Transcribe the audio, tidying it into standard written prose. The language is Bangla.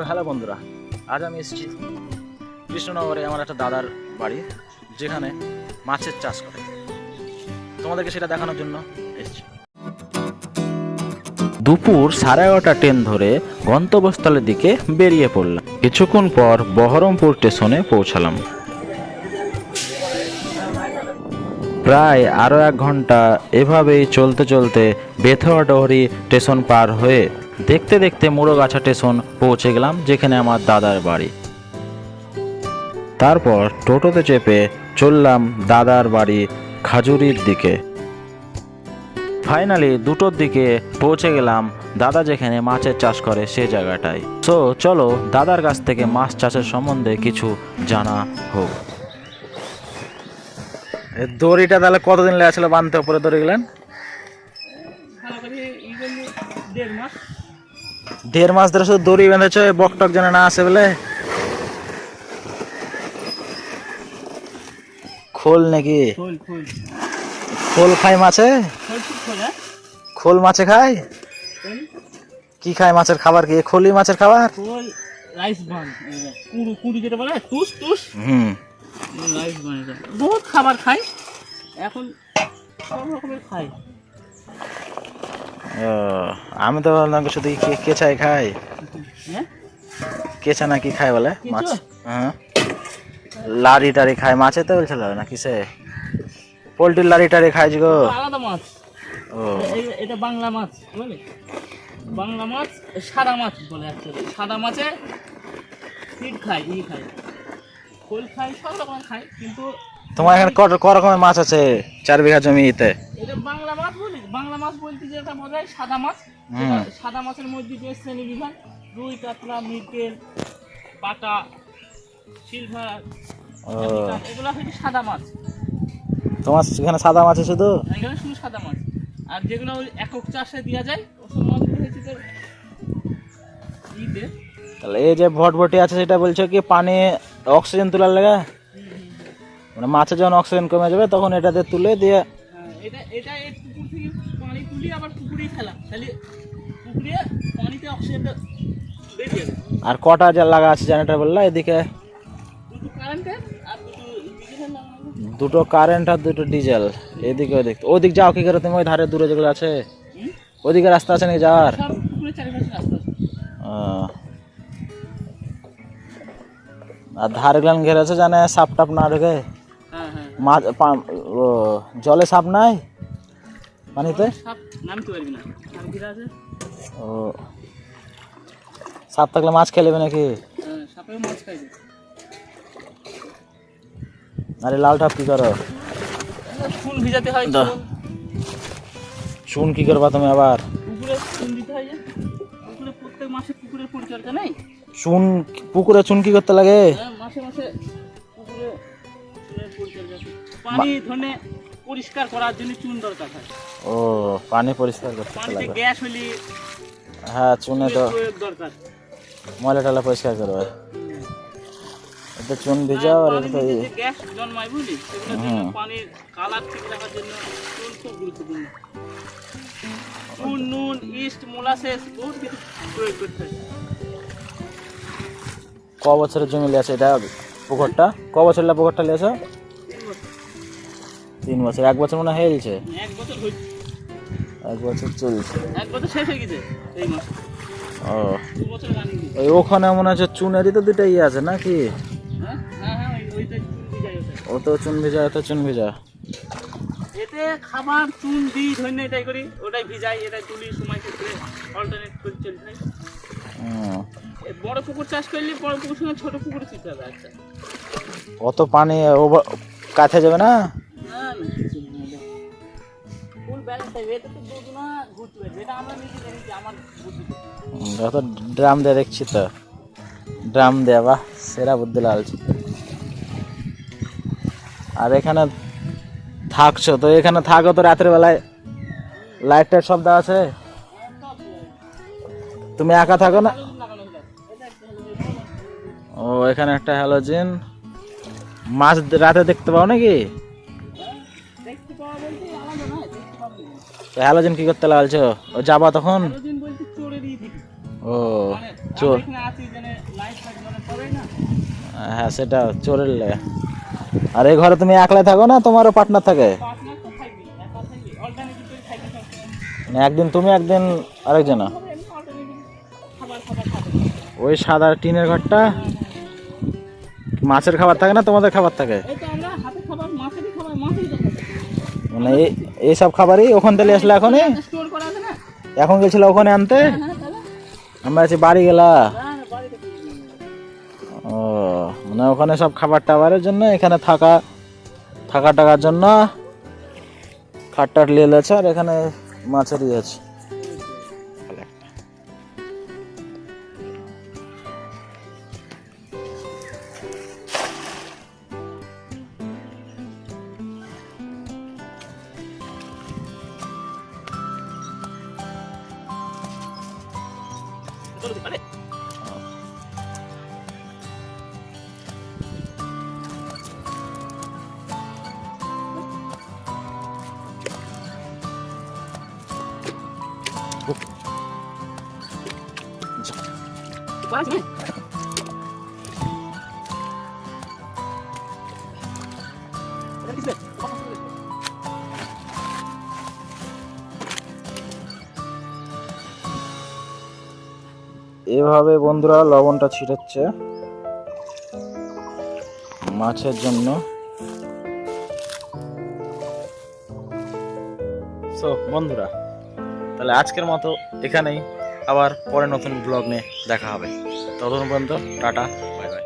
হ্যালো বন্ধুরা, আজ আমি এসেছি কৃষ্ণনগরে আমার একটা দাদার বাড়ি, যেখানে মাছের চাষ করে। তোমাদেরকে সেটা দেখানোর জন্য এসেছি। দুপুর 11:30 ট্রেন ধরে গন্তব্যস্থলের দিকে বেরিয়ে পড়লাম। কিছুক্ষণ পর বহরমপুর স্টেশনে পৌঁছালাম। প্রায় আরও 1 ঘন্টা এভাবেই চলতে চলতে বেথুয়াডহরি স্টেশন পার হয়ে দেখতে দেখতে মুড়োগাছা স্টেশন পৌঁছে গেলাম, যেখানে আমার দাদার বাড়ি। তারপর টোটোতে চেপে চললাম দাদার বাড়ি খাজুরির দিকে। ফাইনালি 2টোর দিকে পৌঁছে গেলাম দাদা যেখানে মাছের চাষ করে সে জায়গাটায়। তো চলো দাদার কাছ থেকে মাছ চাষের সম্বন্ধে কিছু জানা হোক। দড়িটা তাহলে কতদিন লেগেছিল বাঁধতে? উপরে দড়ি গেলেন 1.5 মাস ধরে শুধু দড়ি বেঁধেছ, বকটক যেন না আসে বলে। খোল নাকি? খোল খায় মাছে? খোল মাছে খায়? কি খায় মাছের খাবার? কি খোলি মাছের খাবার? বহুত খাবার খায় এখন, সব রকমের খায়। আমি তো ভাবলাম শুধু কেঁচাই খায়। কেঁচা নাকি খায় বলে মাছ? হ্যাঁ, লারি টারি খায় মাছে তো বলছিল না কিসে? পোল্ট্রির লারি টারি খায় গো, আলাদা মাছ। ও এটা বাংলা মাছ বলে, বাংলা মাছ সাদা মাছ বলে। অ্যাকচুয়ালি সাদা মাছে ফিড খায়, খায়, খোল খায়, সব রকমের খায়। কিন্তু তোমার এখানে কত রকমের মাছ আছে 4 বিঘা জমিতে? এটা বাংলা মাছ বলি। বাংলা মাছ বলতে যেটা বোঝায় সাদা মাছ। সাদা মাছের মধ্যে যে শ্রেণী বিভাগ, রুই, কাতলা, মৃগেল, পাটা, সিলভার, এগুলো হচ্ছে সাদা মাছ। তোমার এখানে সাদা মাছ শুধু? এখানে শুধু সাদা মাছ। আর যেগুলো ওই একক চাষে দেওয়া যায় ওসব মাছগুলো হচ্ছে তোর ঈদে। তাহলে এই যে ভটভটি আছে সেটা বলছো কি পানি অক্সিজেন তোলার লাগা? মানে মাছের যখন অক্সিজেন কমে যাবে তখন এটাতে তুলে দিয়ে এটা এই পুকুর থেকে পানি তুলি আবার পুকুরেই ফেলা, তাহলে পুকুরে পানিতে অক্সিজেনটা বেরিয়ে যাবে। আর কটা যে লাগা আছে জেনারেটর বললা এদিকে? দুটো কারেন্টের আর দুটো ডিজেলের। 2টো কারেন্ট আর 2টো ডিজেল। এদিকে ওদিক যাও কি করে তুমি? ওই ধারে দূরে যেগুলো আছে ওদিকে রাস্তা আছে নাকি যাওয়ার? সব পুকুরের চারিপাশে রাস্তা আছে। আর ধারে গ্লান ঘেরে আছে জানে সাপ টাপ না ঢোকে? মাছ জলে সাপ নাই পানিতে? নামতে পারবি না, ও সাপ থাকলে মাছ খেয়ে নেবে নাকি? সাপেও মাছ খাইবে। আরে লাল ঠাপ কি করো? চুন ভিজাতে হয়। চুন কি করবা তুমি আবার? পুকুরে চুন দিতে হয়। পুকুরে প্রত্যেক মাসে পুকুরের পরিচর্যা নেই। চুন পুকুরে চুন কি করতে লাগে? মাসে মাসে পুকুরে চুনের পরিচর্যা। পানি ধরে পরিষ্কার করার জন্য চুন দরকার হয়। ও পানি পরিষ্কার করতে লাগে। পানিতে গ্যাস হলে হ্যাঁ চুনে তো দরকার, ময়লা টয়লা পরিষ্কার করবে। এটা চুন ভিজাও আর এটা গ্যাস জন্মায় বুঝলি, সেগুলোর জন্য পানির কালার ঠিক রাখার জন্য চুন খুব গুরুত্বপূর্ণ। চুন, নুন, ইস্ট, মোলাসেস বহুত কিছু প্রয়োগ করতে হয়। ক বছরের জমি লিয়েছে এটা পুকুরটা? ক বছর পুকুরটা লিয়েছে? 3 বছর। 1 বছর মনে হয়েছে? 1 বছর হয়েছে। 1 বছর চলছে। 1 বছর শেষ হয়ে গেছে এই মাসে। ও 2 বছর রানিং। ওই ওখানে মনে হচ্ছে চুনেরই তো 2টাই আছে নাকি? হ্যাঁ ওইটা চুন ভিজায়। ও তো চুন ভিজা, তো চুন ভিজা। এতে খাবার চুন দিই ধরে এটাই করি, ওটাই ভিজাই, এটাই তুলি, সময় ক্ষেত্রে অল্টারনেট করে চলতে হয়। বড় পুকুর চাষ করলে বড় পুকুর সঙ্গে ছোট পুকুরে চিনতে হবে। আচ্ছা অত পানি কাছে যাবে না? ফুল ব্যালেন্স থাকবে। এটা তো দুগুণা ঘুরতে পারবে, এটা আমরা নিজে জানি যে আমার বুদ্ধি। যত ড্রাম দিয়ে দেখছি তো, ড্রাম দেয়া বাহ সেরা বুদ্ধি লাগছে। আর এখানে থাকছো তো, এখানে থাকো তো রাতের বেলায় লাইট টাইট সব দেওয়া আছে? তুমি একা থাকো না? ও এখানে একটা হ্যালোজেন মাছ রাতে দেখতে পাও নাকি? দেখতে পাওয়া বলতে আলাদা নয়, দেখতে পাবো না। হ্যালোজেন কি করতে লাগছো? ও যাবা তখন? হ্যালোজেন বলতে চোরে দিয়ে দিবি, ও মানে চোর, আমরা এখানে আছি যেখানে লাইট ফাইট জ্বলে পড়ে না। হ্যাঁ সেটা চোরের লে। আর এই ঘরে তুমি একলাই থাকো না তোমারও পার্টনার থাকে? পার্টনার তো থাকবি, একা থাকবি, অল্টারনেটিভ করে থাকবি সবসময়। মানে একদিন তুমি একদিন আরেকজন? হবে এমনি অল্টারনেটিভ খাবার খাবার খাবে। ওই সাদা টিনের ঘরটা মাছের খাবার থাকে না তোমাদের খাবার থাকে? এই তো আমরা হাতে খাবার, মাছেরই খাবার, মাছই তো খাবে। মানে এই সব খাবারই ওখান থেকে আসলে এখনই? স্টোর করা আছে না? এখন গেছিল ওখানে আনতে? হ্যাঁ তাহলে আমরা আছি বাড়ি গেলা। না না বাড়িতে কি দিবি? ও মানে ওখানে সব খাবার টাবারের জন্য এখানে থাকা টাকার জন্য খাটটাট নিয়ে এলেছে, আর এখানে মাছেরই আছে। চলো দিই, মানে পাঁচ মিনিট। এটা কিসে? এভাবে বন্ধুরা লবণটা ছিটাচ্ছে মাছের জন্য। সো বন্ধুরা, তাহলে আজকের মতো এখানেই, আবার পরে নতুন ব্লগ নিয়ে দেখা হবে। ততক্ষণ পর্যন্ত টাটা, বাই বাই।